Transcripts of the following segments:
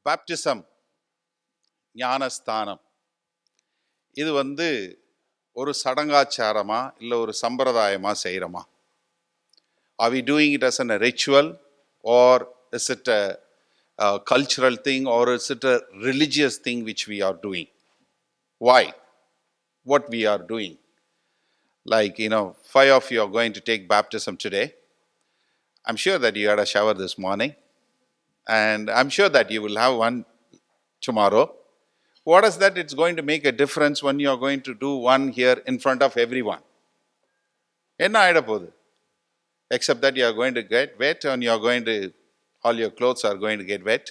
Baptism, ஞானஸ்தானம், இது ஒரு சடங்காச்சாரமா இல்லை ஒரு சம்பிரதாயமா செய்கிறோமா? Are we doing it as a ritual, or is it a cultural thing, or is it a religious thing which we are doing? Why? What we are doing? Like, 5 of you are going to take baptism today. I'm sure that you had a shower this morning, and I'm sure that you will have one tomorrow. What is that? It's going to make a difference when you are going to do one here in front of everyone. என்ன ஆயிட போகுது? Except that you are going to get wet, and you are going to, all your clothes are going to get wet.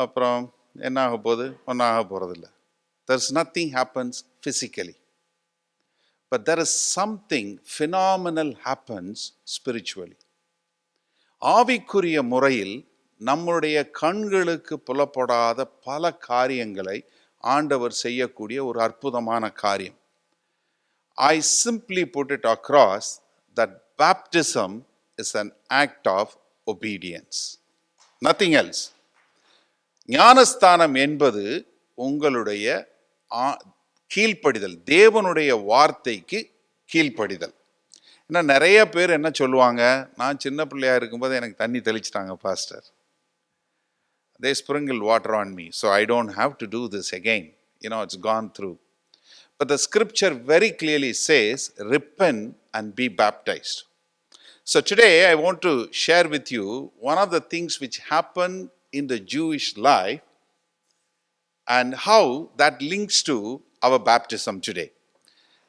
அப்புறம் என்ன ஆக போகுது? ஒன்றும் ஆக போகிறதில்ல. There's nothing happens physically. But there is something phenomenal happens spiritually. ஆவிக்குரிய முறையில் நம்முடைய கண்களுக்கு புலப்படாத பல காரியங்களை ஆண்டவர் செய்யக்கூடிய ஒரு அற்புதமான காரியம். I simply put it across that baptism is an act of obedience. Nothing else. ஞானஸ்தானம் என்பது உங்களுடைய கீழ்ப்படிதல், தேவனுடைய வார்த்தைக்கு கீழ்ப்படிதல். ஏன்னா நிறைய பேர் என்ன சொல்லுவாங்க, நான் சின்ன பிள்ளையா இருக்கும்போது எனக்கு தண்ணி தெளிச்சிட்டாங்க pastor. They sprinkled water on me, so I don't have to do this again. It's gone through. But the scripture very clearly says, repent and be baptized. So today I want to share with you one of the things which happen in the Jewish life and how that links to our baptism today.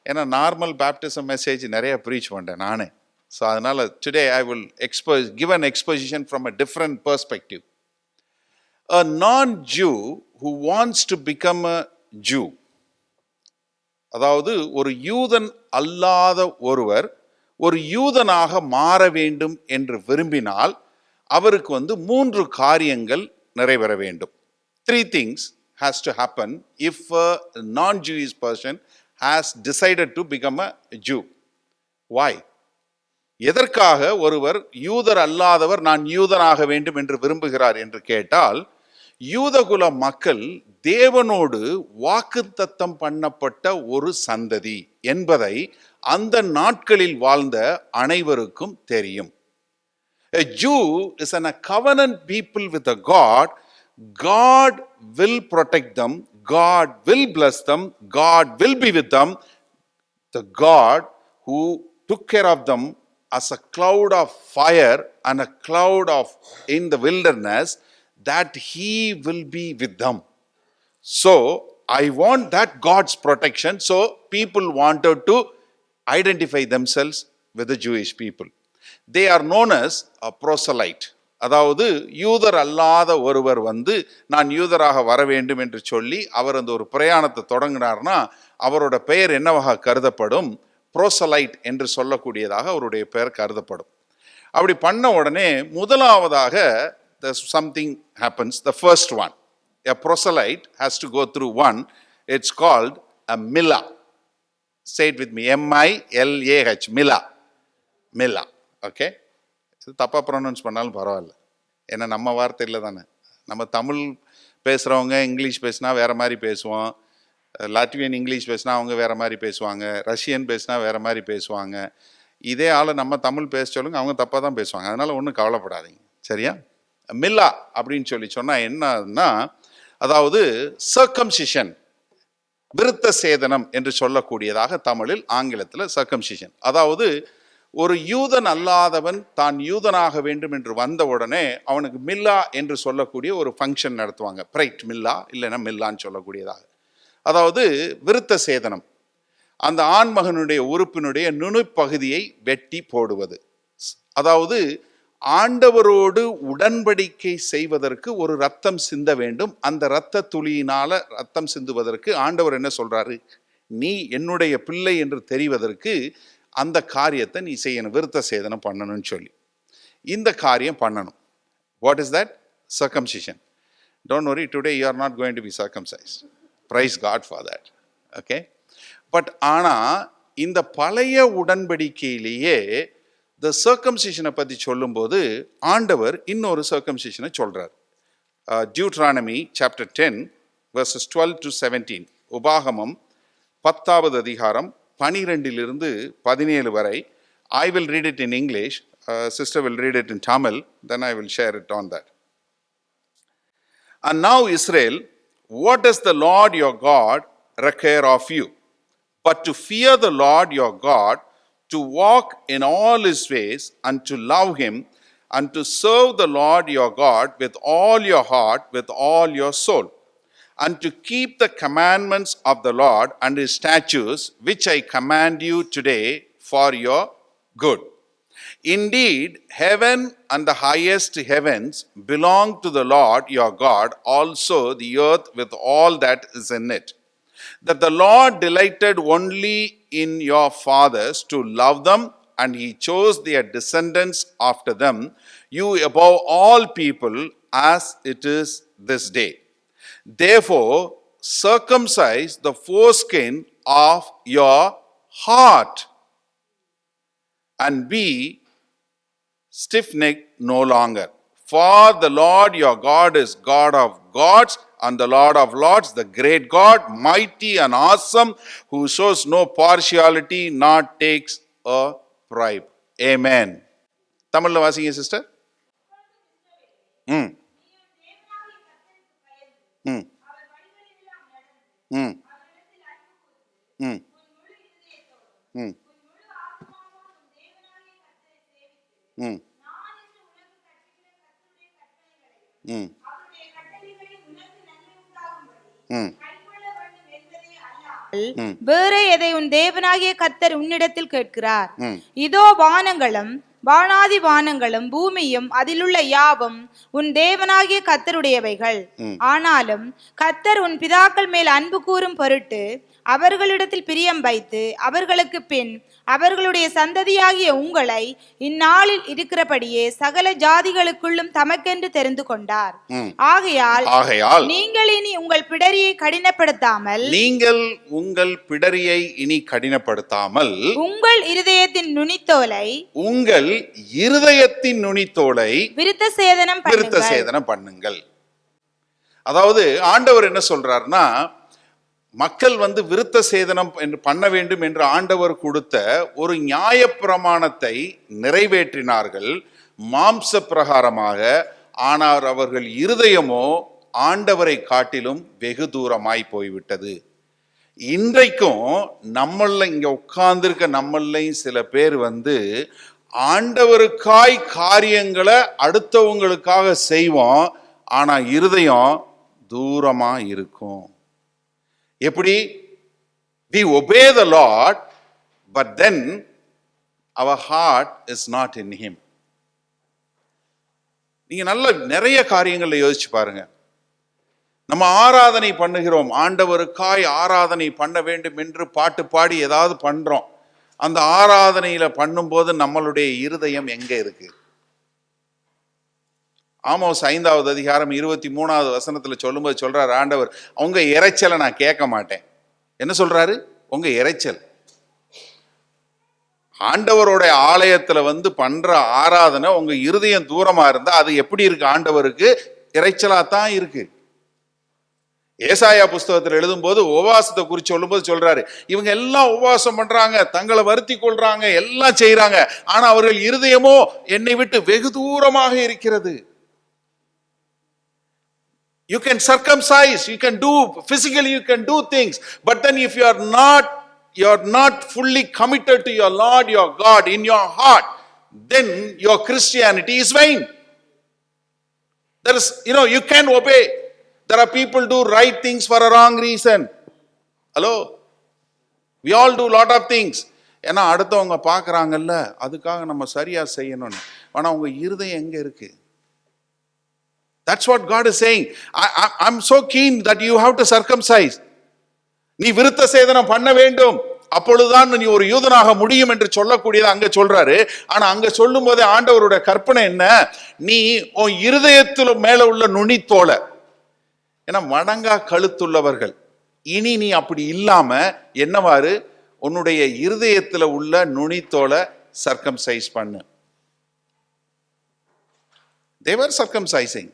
ஏன்னா normal baptism message நிறைய preach பண்ணுறேன் நானே. So அதனால் today I will give an exposition from a different perspective. A non-Jew who wants to become a Jew, அதாவது ஒரு யூதன் அல்லாத ஒருவர் ஒரு யூதனாக மாற வேண்டும் என்று விரும்பினால் அவருக்கு 3 காரியங்கள் நிறைவேற வேண்டும். 3 things has to happen if a non-Jewish person has decided to become a Jew. Why? எதற்காக ஒருவர் யூதர் அல்லாதவர் நான் யூதனாக வேண்டும் என்று விரும்புகிறார் என்று கேட்டால், யூதகுல மக்கள் தேவனோடு வாக்குத்தத்தம் பண்ணப்பட்ட ஒரு சந்ததி என்பதை அந்த நாட்களில் வாழ்ந்த அனைவருக்கும் தெரியும். A Jew is a covenant people with a God. God will protect them, God will bless them, God will be with them. The God who took care of them as a cloud of fire and a cloud of in the wilderness, that he will be with them. So I want that God's protection. So people wanted to identify themselves with the Jewish people. They are known as a proselyte. அதாவது யூதர் அல்லாத ஒருவர் நான் யூதராக வர வேண்டும் என்று சொல்லி அவர் ஒரு பிரயாணத்தை தொடங்கினார்னா அவரோட பெயர் என்னவாக கருதப்படும்? ப்ரோசலைட் என்று சொல்லக்கூடியதாக அவருடைய பெயர் கருதப்படும். அப்படி பண்ண உடனே முதலாவதாக something happens. The first one, a proselyte has to go through one. It's called a millah. Say it with me, M-I-L-A-H, millah. Okay? தப்பா ப்ரொனவுன்ஸ் பண்ணாலும் பரவாயில்ல, ஏன்னா நம்ம வார்த்தை இல்லை தானே. நம்ம தமிழ் பேசுகிறவங்க இங்கிலீஷ் பேசினா வேறு மாதிரி பேசுவோம், லாட்வியன் இங்கிலீஷ் பேசினா அவங்க வேறு மாதிரி பேசுவாங்க, ரஷ்யன் பேசினா வேறு மாதிரி பேசுவாங்க. இதே ஆள் நம்ம தமிழ் பேச சொல்லுங்க, அவங்க தப்பாக தான் பேசுவாங்க. அதனால் ஒன்றும் கவலைப்படாதீங்க, சரியா? மில்லா அப்படின்னு சொன்னால் என்னன்னா, அதாவது சர்க்கம்சிஷன், விருத்த சேதனம் என்று சொல்லக்கூடியதாக தமிழில், ஆங்கிலத்தில் சர்க்கம்சிஷன். அதாவது ஒரு யூதன் அல்லாதவன் தான் யூதனாக வேண்டும் என்று வந்த உடனே அவனுக்கு மில்லா என்று சொல்லக்கூடிய ஒரு ஃபங்க்ஷன் நடத்துவாங்க. பிரைட் மில்லா இல்லைன்னா மில்லான்னு சொல்லக்கூடியதாக. அதாவது விருத்த சேதனம், அந்த ஆண்மகனுடைய உறுப்பினுடைய நுனிப்பகுதியை வெட்டி போடுவது. அதாவது ஆண்டவரோடு உடன்படிக்கை செய்வதற்கு ஒரு ரத்தம் சிந்த வேண்டும். அந்த இரத்த துளியினால ரத்தம் சிந்துவதற்கு ஆண்டவர் என்ன சொல்றாரு? நீ என்னுடைய பிள்ளை என்று தெரிவதற்கு அந்த காரியத்தை நீ செய்யணும், விருத்த சேதனம் பண்ணணும்னு சொல்லி இந்த காரியம் பண்ணணும். What is that? Circumcision. Don't worry, today you are not going to be circumcised. Praise God for that. Okay. But ஆனால் இந்த பழைய உடன்படிக்கையிலேயே இந்த சர்க்கம்சிஷனை பற்றி சொல்லும்போது ஆண்டவர் இன்னொரு சர்க்கம்சிஷனை சொல்றார். Deuteronomy chapter 10 verses 12 to 17. உபாகமம் 10வது அதிகாரம் 12 17 வரை. I will read it in English. Sister will read it in Tamil. Then I will share it on that. And now Israel, what does the Lord your God require of you? But to fear the Lord your God, to walk in all his ways, and to love him, and to serve the Lord your God with all your heart, with all your soul, and to keep the commandments of the Lord and his statutes, which I command you today for your good. Indeed, heaven and the highest heavens belong to the Lord your God, also the earth with all that is in it. That the Lord delighted only in your fathers to love them, and he chose their descendants after them, you above all people, as it is this day. Therefore, circumcise the foreskin of your heart, and be stiff-necked no longer. For the Lord your God is God of gods and the Lord of lords, the great God, mighty and awesome, who shows no partiality, nor takes a bribe. Amen. தமிழ்ல வாசிங்க sister. ம் ம் ம் ம் ம் ம் ம் வேற எதை உன் தேவனாகிய கர்த்தர் உன்னிடத்தில் கேட்கிறார்? இதோ வானங்களும் வானாதி வானங்களும் பூமியும் அதிலுள்ள யாவும் உன் தேவனாகிய கர்த்தருடையவைகள். ஆனாலும் கர்த்தர் உன் பிதாக்கள் மேல் அன்பு கூறும் பொருட்டு அவர்களிடத்தில் பிரியம் வைத்து அவர்களுக்கு பின் அவர்களுடைய சந்ததியாகிய உங்களை இந்நாளில் இருக்கிறபடியே சகல ஜாதிகளுக்குள்ளும் தமக்கென்று தெரிந்து கொண்டார். ஆகையால் நீங்கள் இனி உங்கள் பிடரியை கடினப்படுத்தாமல் உங்கள் இருதயத்தின் நுனித்தோலை விருத்த சேதனம் பண்ணுங்கள். அதாவது ஆண்டவர் என்ன சொல்றாருன்னா, மக்கள் விருத்த சேதனம் பண்ண வேண்டும் என்று ஆண்டவர் கொடுத்த ஒரு நியாயப்பிரமாணத்தை நிறைவேற்றினார்கள் மாம்ச பிரகாரமாக. ஆனால் அவர்கள் இருதயமோ ஆண்டவரை காட்டிலும் வெகு தூரமாய் போய்விட்டது. இன்றைக்கும் நம்மள இங்க உட்கார்ந்திருக்க நம்மளையும் சில பேர் ஆண்டவருக்காய் காரியங்களை அடுத்தவங்களுக்காக செய்வோம், ஆனா இருதயம் தூரமா இருக்கும். எப்படி? We obey the Lord, but then our heart is not in him. நீங்க நிறைய காரியங்களை யோசிச்சு பாருங்க. நம்ம ஆராதனை பண்ணுகிறோம், ஆண்டவருக்காய் ஆராதனை பண்ண வேண்டும் என்று பாட்டு பாடி ஏதாவது பண்றோம். அந்த ஆராதனையில பண்ணும்போது நம்மளுடைய இருதயம் எங்க இருக்கு? ஆமோஸ் 5வது அதிகாரம் 23வது வசனத்துல சொல்லும்போது சொல்றாரு ஆண்டவர், உங்க இறைச்சலை நான் கேட்க மாட்டேன். என்ன சொல்றாரு? உங்க இறைச்சல். ஆண்டவரோட ஆலயத்துல பண்ற ஆராதனை உங்க இருதயம் தூரமா இருந்தா அது எப்படி இருக்கு? ஆண்டவருக்கு இறைச்சலா தான் இருக்கு. ஏசாயா புஸ்தகத்தில் எழுதும்போது உபவாசத்தை குறித்து சொல்லும்போது சொல்றாரு, இவங்க எல்லாம் உபவாசம் பண்றாங்க, தங்களை வருத்தி கொள்றாங்க, எல்லாம் செய்யறாங்க, ஆனா அவர்கள் இருதயமோ என்னை விட்டு வெகு தூரமாக இருக்கிறது. You can circumcise, you can do physically, you can do things, but then if you are not fully committed to your Lord your God in your heart, then your Christianity is vain. There is, you can obey. There are people do right things for a wrong reason. Hello, we all do lot of things. ஏன்னா அடுத்தவங்க பார்க்கறாங்கல்ல, அதுக்காக நம்ம சரியா செய்யணும்னு. ஆனா உங்க இருதயம் எங்க இருக்கு? That's what God is saying. I'm so keen that you have to circumcise. நீ விருத்த சேதனம் பண்ண வேண்டும், அப்பொழுதுதான் நீ ஒரு யூதனாக முடியும் என்று சொல்லக்கூடியது அங்க சொல்றாரு. ஆனா அங்க சொல்லும் போதே ஆண்டவருடைய கற்பனை என்ன? நீ உன் இருதயத்துல மேல உள்ள நுனித்தோலை, ஏன்னா மடங்கா கழுத்துள்ளவர்கள், இனி நீ அப்படி இல்லாம என்னவாறு உன்னுடைய இருதயத்துல உள்ள நுனித்தோலை சர்க்கம்சைஸ் பண்ணு. They were circumcising,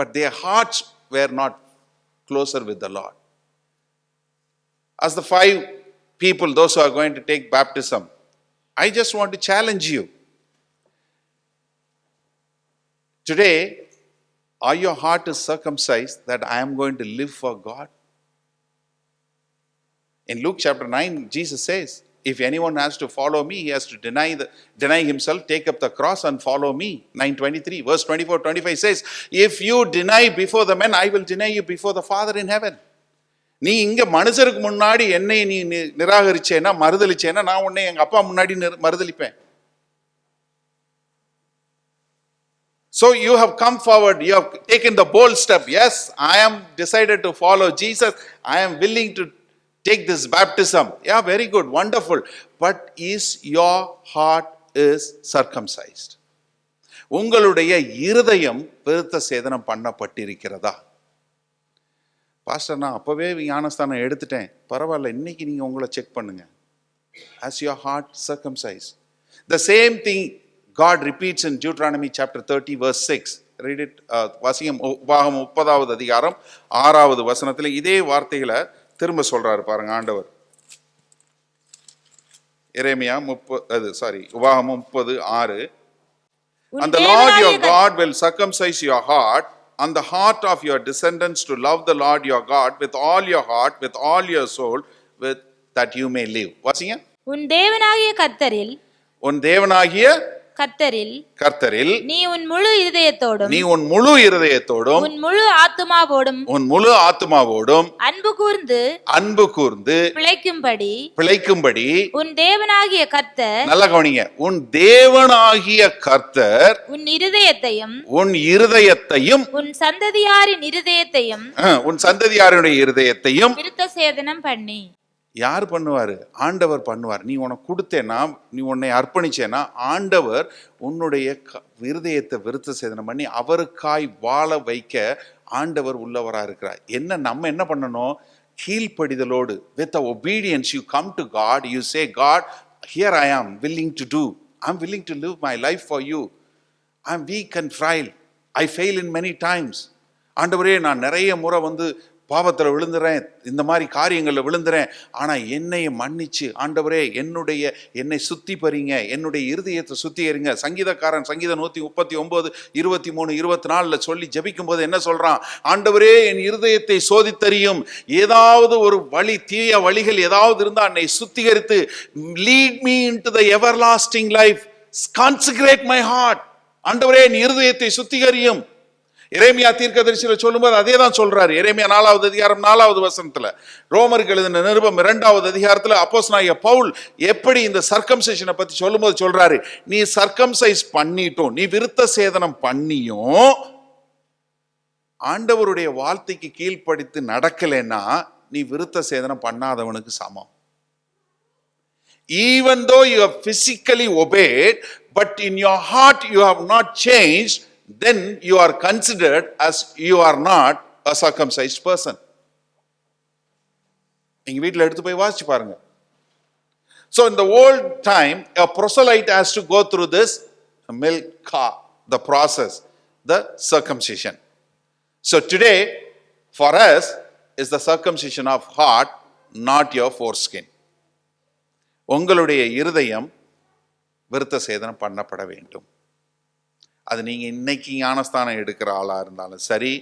but their hearts were not closer with the Lord. As the 5 people, those who are going to take baptism, I just want to challenge you. Today, are your heart is circumcised that I am going to live for God? In Luke chapter 9, Jesus says, if anyone has to follow me, he has to deny himself, take up the cross and follow me. 9:23, verse 24-25 says, if you deny before the men, I will deny you before the Father in heaven. நீ இங்க மனுஷருக்கு முன்னாடி என்னை நீ நிராகரிச்சேனா, மறுதலிச்சேனா, நான் உன்னை எங்க அப்பா முன்னாடி மறுதலிப்பேன். So you have come forward, you have taken the bold step. Yes, I am decided to follow Jesus. I am willing to take this baptism. Yeah, very good, wonderful. But is your heart is circumcised? உங்களுடைய இருதயம் விருத்த சேதனம் பண்ணப்பட்டிருக்கிறதா? Pastor, நான் அப்பவே ஞானஸ்தானம் எடுத்துட்டேன், பரவாயில்ல, இன்னைக்கு நீங்க உங்களை செக் பண்ணுங்க. Has your heart circumcised? The same thing God repeats in Deuteronomy chapter 30 verse 6. Read it. வாசியம் உபாகம் 30வது அதிகாரம் 6வது வசனத்தில் இதே வார்த்தைகளை திரும்ப சொல்றாரு பாருங்க ஆண்டவர். எரேமியா உபாகம் 30:6. And the Lord your God will circumcise your heart and the heart of your descendants to love the Lord your God with all your heart, with all your soul, with that you may live. வாசிங்க. உன் தேவனாகிய கர்த்தரில் நீ உன் முழு இருதயத்தோடும் உன் முழு ஆத்துமாவோடும் அன்பு கூர்ந்து பிழைக்கும்படி உன் தேவனாகிய கர்த்தர், நல்ல கவனிங்க, உன் தேவனாகிய கர்த்தர் உன் இருதயத்தையும் உன் சந்ததியாருடைய இருதயத்தையும் விருத்த சேதனம் பண்ணி. யார் பண்ணுவாரு? ஆண்டவர் பண்ணுவார். நீ உனக்கு கொடுத்தேன்னா, நீ உன்னை அர்ப்பணிச்சேன்னா, ஆண்டவர் உன்னுடைய இருதயத்தை விருத்த சேதனம் பண்ணி அவருக்காய் வாழ வைக்க ஆண்டவர் உள்ளவராக இருக்கிறார். நம்ம என்ன பண்ணணும்? கீழ்ப்படிதலோடு, with the obedience you come to God, you say, God, here I am willing to do, I'm willing to live my life for you. I'm weak and frail, I fail in many times. ஆண்டவரே, நான் நிறைய முறை பாவத்தில் விழுந்துறேன், இந்த மாதிரி காரியங்களில் விழுந்துறேன், ஆனால் என்னை மன்னிச்சு ஆண்டவரே என்னை சுத்திப்பறீங்க, என்னுடைய இருதயத்தை சுத்திகரிங்க. சங்கீதக்காரன் சங்கீதம் 139, 23, 24 சொல்லி ஜெபிக்கும் போது என்ன சொல்றான்? ஆண்டவரே, என் இருதயத்தை சோதித்தறியும், ஏதாவது ஒரு வழி, தீய வழிகள் ஏதாவது இருந்தா என்னை சுத்திகரித்து, lead me into the everlasting life, consecrate my heart. ஆண்டவரே, என் இருதயத்தை சுத்திகரியும். எரேமியா தீர்க்கதரிசியில சொல்லும்போது அதே தான் சொல்றாரு. எரேமியா 4வது அதிகாரம் 4வது வசனத்துல, ரோமருக்கு எழுதின நிருபம் 2வது அதிகாரத்துல அப்போஸ்தலனாகிய பவுல் எப்படி இந்த சர்க்கம்சைஷனை பத்தி சொல்லும்போது சொல்றாரு, நீ சர்க்கம்சைஸ் பண்ணிட்டும், நீ விருத்த சேதனம் பண்ணியும் ஆண்டவருடைய வார்த்தைக்கு கீழ்ப்படித்து நடக்கலைன்னா நீ விருத்த சேதனம் பண்ணாதவனுக்கு சமம். Even though you have physically obeyed, but in your heart you have not changed, then you are considered as you are not a circumcised person. நீங்க வீட்டில் எடுத்து போய் வாசிச்சு பாருங்க. So in the old time, a proselyte has to go through this milka, the process, the circumcision. So today, for us, is the circumcision of heart, not your foreskin. உங்களுடைய இருதயம் விருத்த சேதனம் பண்ணப்பட வேண்டும். அது நீங்க இன்னைக்கு ஞானஸ்தானம் எடுக்கிற ஆளா இருந்தாலும் சரி,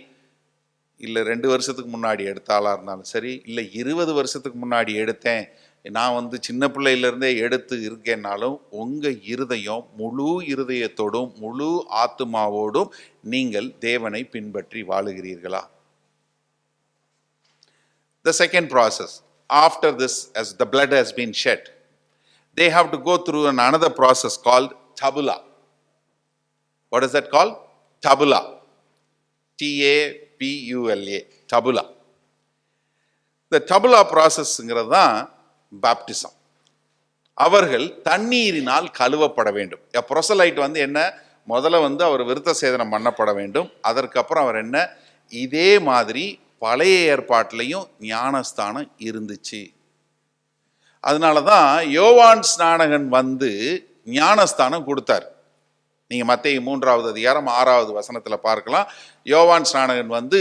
இல்லை 2 வருஷத்துக்கு முன்னாடி எடுத்த ஆளா இருந்தாலும் சரி, இல்லை 20 வருஷத்துக்கு முன்னாடி எடுத்தேன், நான் சின்ன பிள்ளையிலிருந்தே எடுத்து இருக்கேன்னாலும், உங்க இருதயம் முழு இருதயத்தோடும் முழு ஆத்துமாவோடும் நீங்கள் தேவனை பின்பற்றி வாழுகிறீர்களா? The second process, after this, as the blood has been shed, they have to go through another process called tabula. What is that called? Tabula. T-A-B-U-L-A. Tabula. The tabula processங்கிறது தான் பாப்டிசம். அவர்கள் தண்ணீரினால் கழுவப்பட வேண்டும். proselyte என்ன, முதல்ல அவர் விருத்த சேதனம் பண்ணப்பட வேண்டும். அதற்கப்புறம் அவர் என்ன, இதே மாதிரி பழைய ஏற்பாட்டிலையும் ஞானஸ்தானம் இருந்துச்சு. அதனால தான் யோவான் ஸ்நானகன் ஞானஸ்தானம் கொடுத்தார். நீங்க மத்தேயு 3வது அதிகாரம் 6வது வசனத்துல பார்க்கலாம். யோவான் ஸ்நானகன் வந்து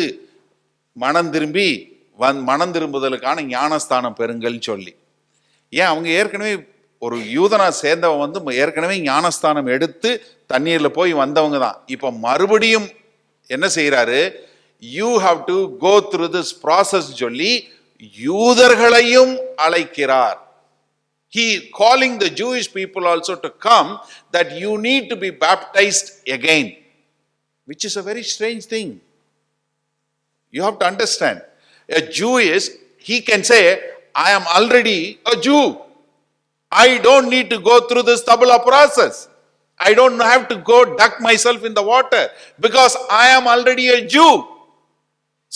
மனம் திரும்புதலுக்கான ஞானஸ்தானம் பெறுங்கள் சொல்லி. ஏன் அவங்க ஏற்கனவே ஒரு யூதனா சேர்ந்தவன் வந்து ஏற்கனவே ஞானஸ்தானம் எடுத்து தண்ணீர்ல போய் வந்தவங்க தான். இப்ப மறுபடியும் என்ன செய்யறாரு, you have to go through this process சொல்லி யூதர்களையும் அழைக்கிறார். He calling the Jewish people also to come, that you need to be baptized again, which is a very strange thing. You have to understand, a Jew is, he can say, I am already a Jew. I don't need to go through this tabula process. I don't have to go duck myself in the water because I am already a Jew.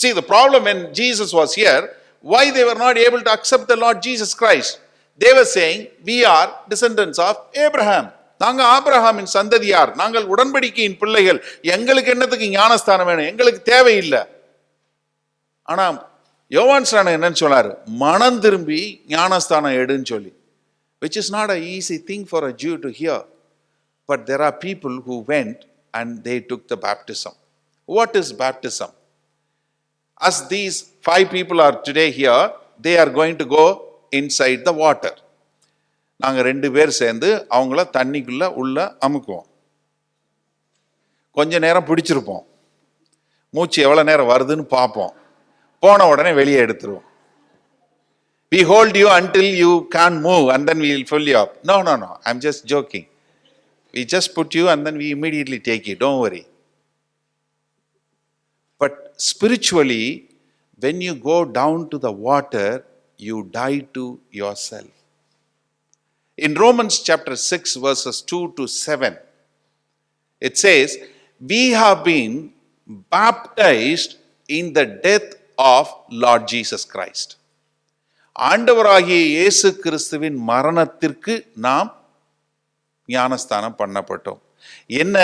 See, the problem when Jesus was here, why they were not able to accept the Lord Jesus Christ? They were saying, we are descendants of Abraham. நாங்க ஆபிரகாமின் சந்ததியார், நாங்கள் உடன்படிக்கையின் பிள்ளைகள், எங்களுக்கு என்னத்துக்கு ஞானஸ்தானம் வேணும், எங்களுக்கு தேவையில்லை. ஆனா யோவான் ஸ்நானகன் என்னன்னு சொன்னாரு, மனம் திரும்பி ஞானஸ்தானம் எடுன்னு சொல்லி. Which is not an easy thing for a Jew to hear. But there are people who went and they took the baptism. What is baptism? As these 5 people are today here, they are going to go inside the water. நாங்க 2 பேர் சேர்ந்து அவங்கள தண்ணிக்குள்ள உள்ள அமுக்குவோம். கொஞ்ச நேரம் பிடிச்சிருப்போம், மூச்சு எவ்வளவு நேரம் வருதுன்னு பார்ப்போம், போன உடனே வெளியே எடுத்துருவோம். We hold you until you can't move and then we will fill you up. No, I'm just joking. We just put you and then we immediately take you, don't worry. But spiritually, when you go down to the water, you die to yourself. In Romans chapter 6 verses 2 to 7, it says, we have been baptized in the death of Lord Jesus Christ. ஆண்டவராகிய இயேசு கிறிஸ்துவின் மரணத்திற்கு நாம் ஞானஸ்தானம் பண்ணப்பட்டோம். என்ன?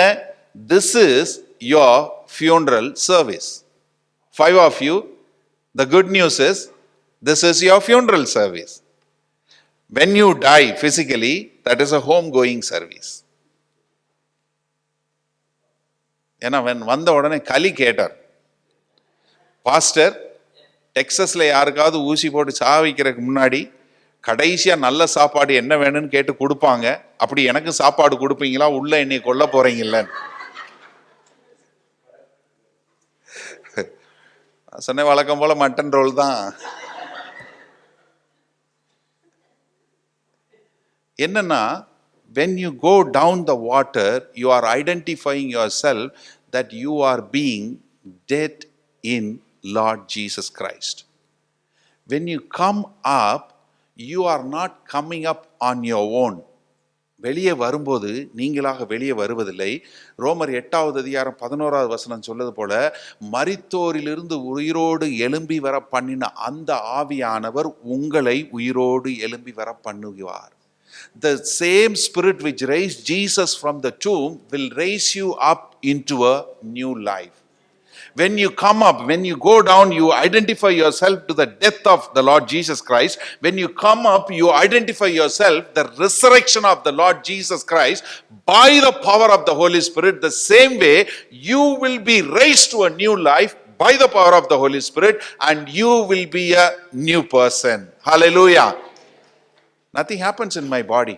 This is your funeral service. 5 of you, the good news is, this is your funeral service. When you die physically, that is a home-going service. ஏன்னா வந்த உடனே களி கேட்டார், பாஸ்டர் டெக்ஸஸ்ல யாருக்காவது ஊசி போட்டு சாவிக்கிறதுக்கு முன்னாடி கடைசியா நல்ல சாப்பாடு என்ன வேணும்னு கேட்டு கொடுப்பாங்க. அப்படி எனக்கு சாப்பாடு கொடுப்பீங்களா, உள்ள என்னை கொல்ல போறீங்கல்ல? சொன்ன வழக்கம் போல மட்டன் ரோல் தான். என்னன்னா, when you go down the water, you are identifying yourself that you are being dead in Lord Jesus Christ. When you come up, you are not coming up on your own. வெளியே வரும்போது நீங்களாக வெளியே வருவதில்லை. ரோமர் 8வது அதிகாரம் 11வது வசனம் சொல்வது போல, மரித்தோரிலிருந்து உயிரோடு எழும்பி வர பண்ணின அந்த ஆவியானவர் உங்களை உயிரோடு எழும்பி வர பண்ணுவார். The same spirit which raised Jesus from the tomb will raise you up into a new life. When you come up, when you go down, you identify yourself to the death of the Lord Jesus Christ. When you come up, you identify yourself the resurrection of the Lord Jesus Christ by the power of the Holy Spirit. The same way, you will be raised to a new life by the power of the Holy Spirit, and you will be a new person. Hallelujah. Nothing happens in my body.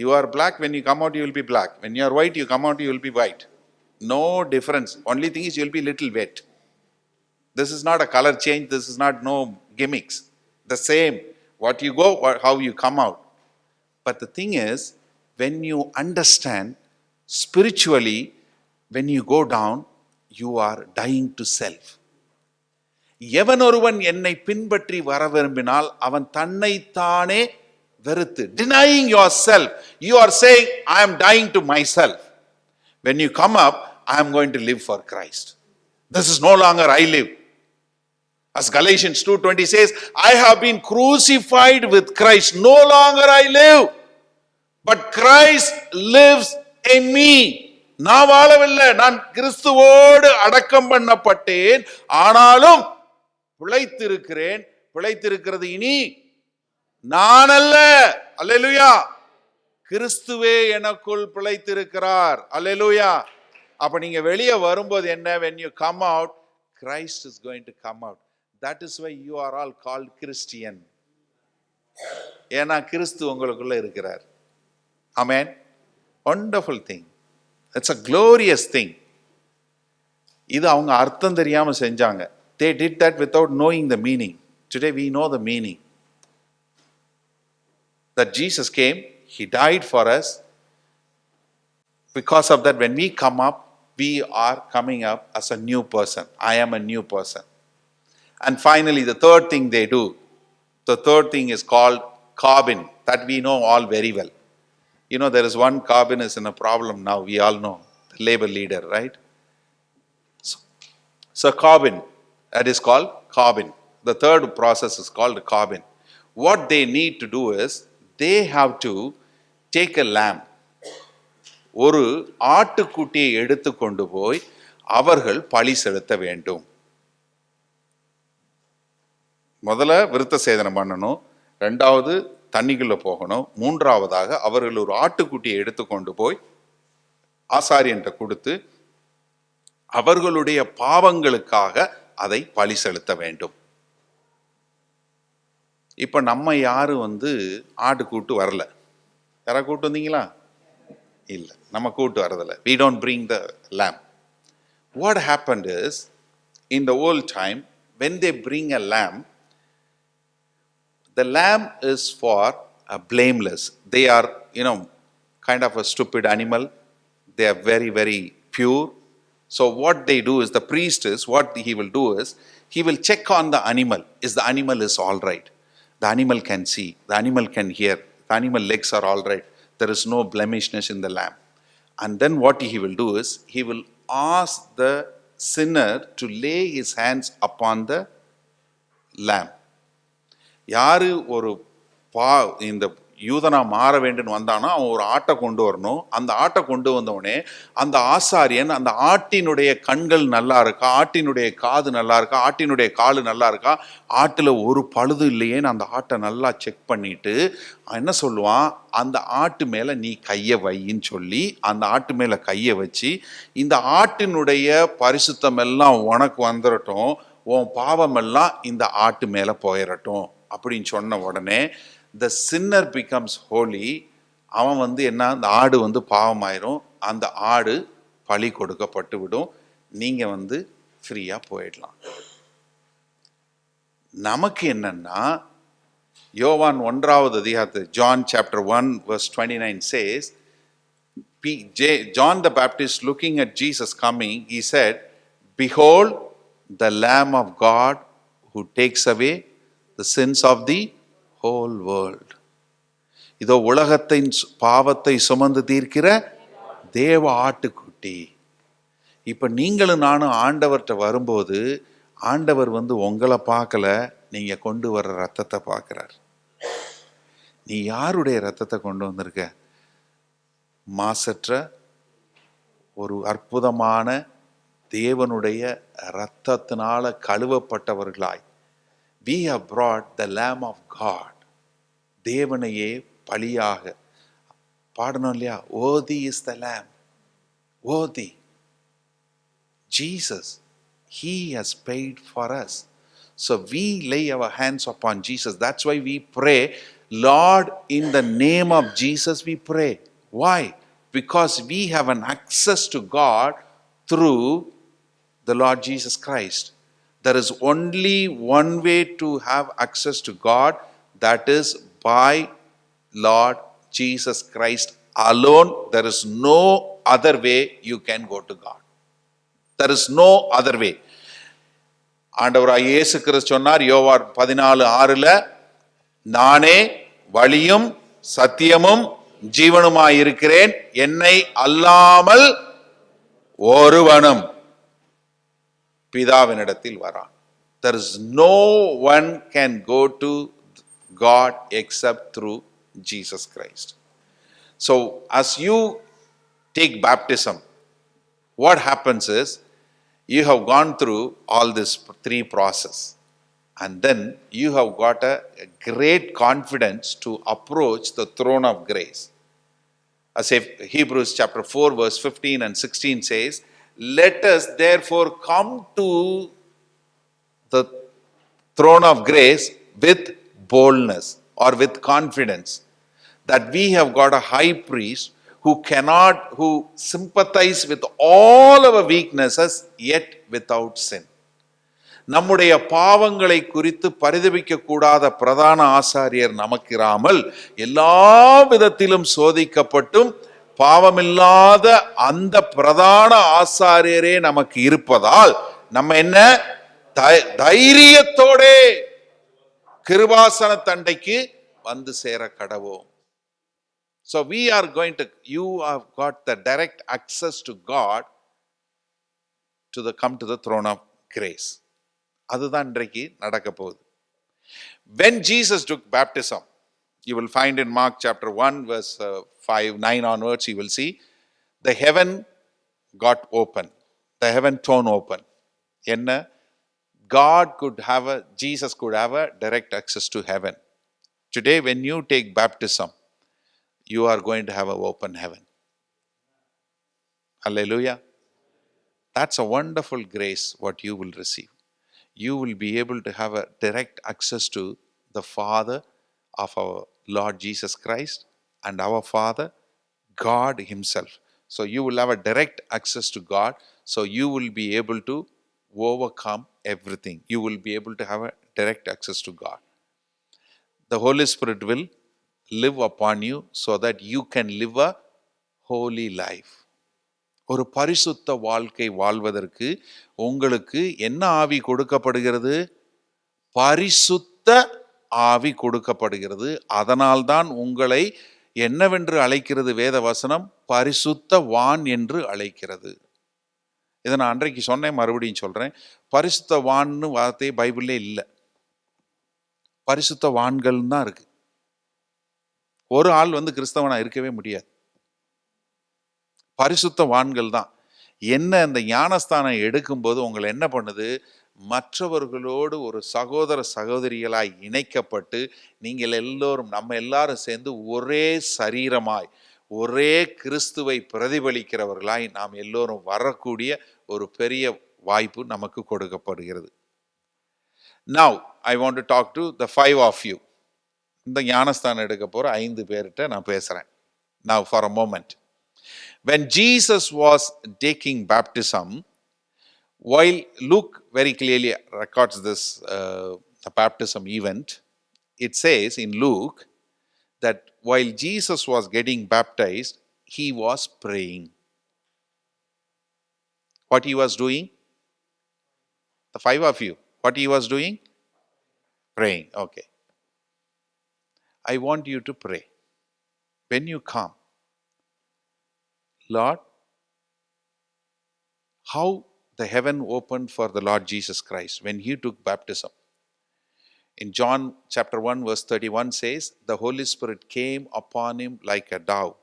You are black, when you come out, you will be black. When you are white, you come out, you will be white. No difference. Only thing is you will be little wet. This is not a color change. This is not no gimmicks. The same. What you go, how you come out. But the thing is, when you understand spiritually, when you go down, you are dying to self. எவன் ஒருவன் என்னை பின்பற்றி வர விரும்பினால் அவன் தன்னைத்தானே வெறுத்து, denying yourself, you are saying, I am dying to myself. When you come up, I am going to live for Christ. This is no longer I live. As Galatians 2:20 says, I have been crucified with Christ. No longer I live, but Christ lives in me. நான் வாழவில்லை, நான் கிறிஸ்துவோடு அடக்கம் பண்ணப்பட்டேன். ஆனாலும் பிழைத்திருக்கிறேன். பிழைத்திருக்கிறது இனி நான் அல்ல. அல்லேலூயா. கிறிஸ்துவே எனக்குள் பிழைத்திருக்கிறார். அல்லேலூயா. அப்ப நீங்க வெளியே வரும்போது என்ன? when you come out, Christ is going to come out. That is why you are all called Christian. ஏன்னா கிறிஸ்து உங்களுக்குள்ள இருக்கிறார். ஆமென். wonderful thing. It's a glorious thing. இது அவங்க அர்த்தம் தெரியாம செஞ்சாங்க. They did that without knowing the meaning. Today we know the meaning. That Jesus came, he died for us. Because of that, when we come up, we are coming up as a new person. I am a new person. And finally, the third thing they do, the third thing is called Corbin, that we know all very well. You know, there is one Corbin is in a problem now, we all know, the labor leader, right? So Corbin, that is called Corbin. The third process is called Corbin. What they need to do is, they have to take a lamb. ஒரு ஆட்டுக்குட்டியை எடுத்து கொண்டு போய் அவர்கள் பலி செலுத்த வேண்டும். முதல்ல விருத்த சேதனம் பண்ணணும், ரெண்டாவது தண்ணிக்குள்ள போகணும், மூன்றாவதாக அவர்கள் ஒரு ஆட்டுக்குட்டியை எடுத்து கொண்டு போய் ஆசாரியன்ட்ட கொடுத்து அவர்களுடைய பாவங்களுக்காக அதை பலி செலுத்த வேண்டும். இப்ப நம்ம யாரும் ஆடு கூட்டு வரல. யாரா கூட்டு வந்தீங்களா? இல்ல, நம்ம கூட்டு வரதில்ல. We don't bring the lamb. What happened is, in the old time, when they bring a lamb, the lamb is for a blameless. They are, kind of a stupid animal. They are very, very pure. So what they do is, the priest is, what he will do is, he will check on the animal. Is the animal is all right? The animal can see. The animal can hear. The animal legs are all right. There is no blemishness in the lamb. And then what he will do is, he will ask the sinner to lay his hands upon the lamb. யாரு ஒரு இந்த யூதனா மாற வேண்டும் வந்தானா அவன் ஒரு ஆட்டை கொண்டு வரணும். அந்த ஆட்டை கொண்டு வந்தவனே அந்த ஆசாரியன் அந்த ஆட்டினுடைய கண்கள் நல்லா இருக்கா, ஆட்டினுடைய காது நல்லா இருக்கா, ஆட்டினுடைய காலு நல்லா இருக்கா, ஆட்டுல ஒரு பழுது இல்லையேன்னு அந்த ஆட்டை நல்லா செக் பண்ணிட்டு என்ன சொல்லுவான், அந்த ஆட்டு மேல நீ கையை வையின்னு சொல்லி அந்த ஆட்டு மேல கையை வச்சு, இந்த ஆட்டினுடைய பரிசுத்தம் எல்லாம் உனக்கு வந்துடட்டும், உன் பாவம் எல்லாம் இந்த ஆட்டு மேல போயிடட்டும் அப்படின்னு சொன்ன உடனே the sinner becomes holy. அவன் என்ன, அந்த ஆடு பாவமாயிரும், அந்த ஆடு பலி கொடுக்கப்பட்டு விடும், நீங்க ஃப்ரீயா போயிடலாம். நமக்கு என்னன்னா, யோவான் 1வது அதிகாரத்தில் John chapter 1 verse 29 says, John the Baptist looking at Jesus coming, he said, behold the Lamb of God who takes away the sins of the whole world. இதோ உலகத்தின் பாவத்தை சுமந்து தீர்க்கிற தேவ ஆட்டுக்குட்டி. இப்ப நீங்களும் நானும் ஆண்டவர்கிட்ட வரும்போது ஆண்டவர் உங்களை பார்க்கல, நீங்க கொண்டு வர்ற ரத்தத்தை பார்க்கிறார். நீ யாருடைய ரத்தத்தை கொண்டு வந்திருக்க? மாசற்ற ஒரு அற்புதமான தேவனுடைய ரத்தத்தினால கழுவப்பட்டவர்களாய், we have brought the Lamb of God. தேவனையே பலியாக பாடணும் இல்லையா? worthy is the Lamb, worthy. Jesus, he has paid for us. So we lay our hands upon Jesus. That's why we pray, Lord, in the name of Jesus we pray. Why? Because we have an access to God through the Lord Jesus Christ. There is only one way to have access to God, that is by Lord Jesus Christ alone. There is no other way you can go to God. There is no other way. ஆண்டவராய் இயேசு கிறிஸ்து சொன்னார் யோவான் 14:6, நானே வழியும் சத்தியமும் ஜீவனுமாய் இருக்கிறேன், என்னை அல்லாமல் ஒருவனும் பிதாவினிடத்தில் வரான். There is no one can go to God except through Jesus Christ. So as you take baptism, what happens is, you have gone through all this 3 process, and then you have got a great confidence to approach the throne of grace. As if Hebrews chapter 4 verse 15 and 16 says, let us therefore come to the throne of grace with boldness or with confidence, that we have got a high priest who sympathize with all our weaknesses, yet without sin. நம்முடைய பாவங்களை குறித்து பரிதபிக்க கூடாத பிரதான ஆசாரியர் நமக்கிராமல் எல்லா விதத்திலும் சோதிக்கப்பட்டும் பாவமில்லாத அந்த பிரதான ஆசாரியரே நமக்கு இருப்பதால் நம்ம என்ன தைரியத்தோட கிருபாசன தண்டைக்கு வந்து சேர கடவோம். So we are going to, you have got the direct access to God come to the throne of grace. அதுதான் இன்றைக்கு நடக்க போகுது. When Jesus took baptism, you will find in Mark chapter 1 verse 9 onwards, you will see the heaven got open, the heaven torn open. என்ன, Jesus could have a direct access to heaven. Today when you take baptism, you are going to have an open heaven. Hallelujah. That's a wonderful grace what you will receive. You will be able to have a direct access to the Father of our Lord Jesus Christ and our Father, God Himself. So you will have a direct access to God. So you will be able to overcome everything. You will be able to have a direct access to God. The Holy Spirit will live upon you so that you can live a holy life. ஒரு பரிசுத்த வாழ்க்கை வாழ்வதற்கு உங்களுக்கு என்ன ஆவி கொடுக்கப்படுகிறது? பரிசுத்த ஆவி கொடுக்கப்படுகிறது. அதனால்தான் உங்களை என்னவென்று அழைக்கிறது வேத வசனம்? பரிசுத்தவான் என்று அழைக்கிறது. இதை நான் அன்றைக்கு சொன்னேன், மறுபடியும் சொல்றேன். பரிசுத்தவான்னு வார்த்தை பைபிள்லே இல்லை, பரிசுத்தவான்கள் தான் இருக்கு. ஒரு ஆள் கிறிஸ்தவனா இருக்கவே முடியாது. பரிசுத்தவான்கள் தான். என்ன, அந்த ஞானஸ்தானம் எடுக்கும்போது உங்களை என்ன பண்ணுது? மற்றவர்களோடு ஒரு சகோதர சகோதரிகளாய் இணைக்கப்பட்டு நீங்கள் எல்லோரும், நம்ம எல்லாரும் சேர்ந்து ஒரே சரீரமாய் ஒரே கிறிஸ்துவை பிரதிபலிக்கிறவர்களாய் நாம் எல்லோரும் வரக்கூடிய ஒரு பெரிய வாய்ப்பு நமக்கு கொடுக்கப்படுகிறது. Now I want to talk to the 5 of you. இந்த ஞானஸ்தானம் எடுக்க போற 5 பேர்கிட்ட நான் பேசுறேன். Now for a moment. When Jesus was taking baptism, while Luke very clearly records this the baptism event, it says in Luke that while Jesus was getting baptized, he was praying. What he was doing? The 5 of you, what he was doing? Praying. Okay. I want you to pray. When you come, Lord, how the heaven opened for the Lord Jesus Christ when he took baptism. In John chapter 1 verse 31 says, the Holy Spirit came upon him like a dove.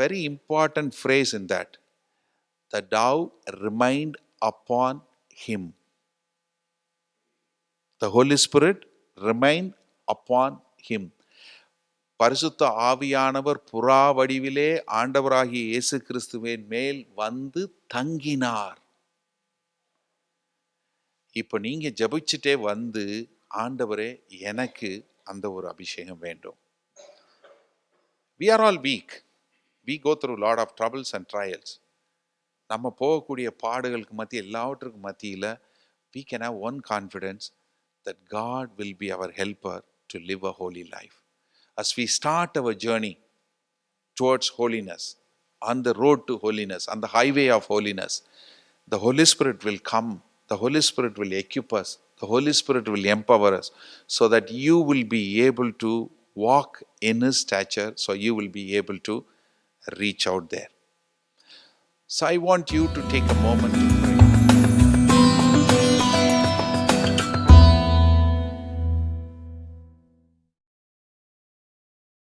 Very important phrase in that. The dove remained upon him. The Holy Spirit remained upon him. பரிசுத்த ஆவியானவர் புறா வடிவிலே ஆண்டவராகிய இயேசு கிறிஸ்துவின் மேல் வந்து தங்கினார். இப்ப நீங்க ஜெபிச்சுட்டே வந்து, ஆண்டவரே எனக்கு அந்த ஒரு அபிஷேகம் வேண்டும். We are all weak. We go through a lot of troubles and trials. நம்ம போகக்கூடிய பாடுகளுக்கு மத்திய, எல்லாவற்றுக்கும் மத்தியில we can have one confidence that God will be our helper to live a holy life. As we start our journey towards holiness, on the road to holiness, on the highway of holiness, the Holy Spirit will come. The Holy Spirit will equip us. The Holy Spirit will empower us so that you will be able to walk in His stature, so you will be able to reach out there. So I want you to take a moment to pray.